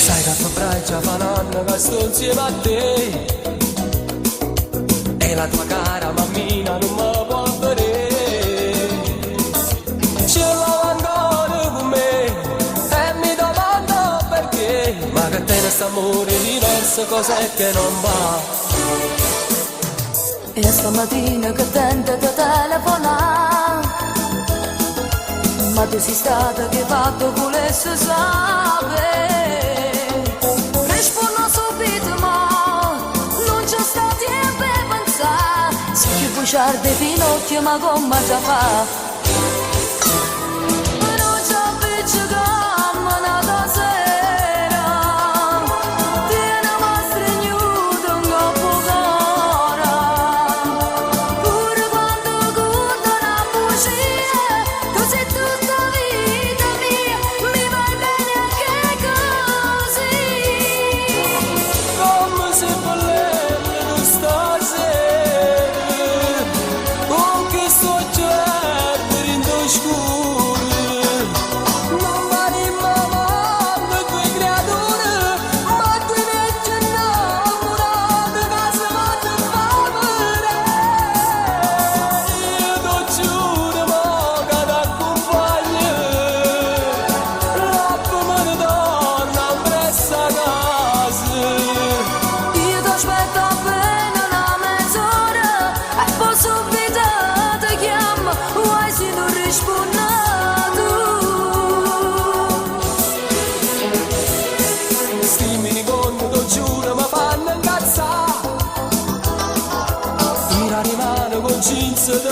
Sai che a febbraio già fa un anno che sto insieme a te e la tua cara mammina non mi può vedere. Ce l'ho ancora con me e mi domando perché, ma che te ne sta amore diverso, cos'è che non va? E stamattina che tenta di telefonare, ma tu sei stata che fatto volesse sapere. Rispondo subito ma non c'è sta tempo per pensare, se ci buciarde finocchio ma come già fa. Non ci appiccichiamo una casera, tieniamo stregnuto un coppo cara, pure quando conta una bugia, tu sei tutta vita mia, mi vai bene anche così. Come se volendo stasera, con che sto certo in scuro, non vale mamma due creature, ma tu invece innamorate che se vanno a fare. Io ti giuro mo che t'accompagno, l'appo me ne torna presso a casa. Io ti aspetto appena una mezz'ora e poi subito ti chiamo, vuoi se non rispondi tu. Sti miniconti, ti giuro, mi fanno incazzare. Tira di mano con jeans di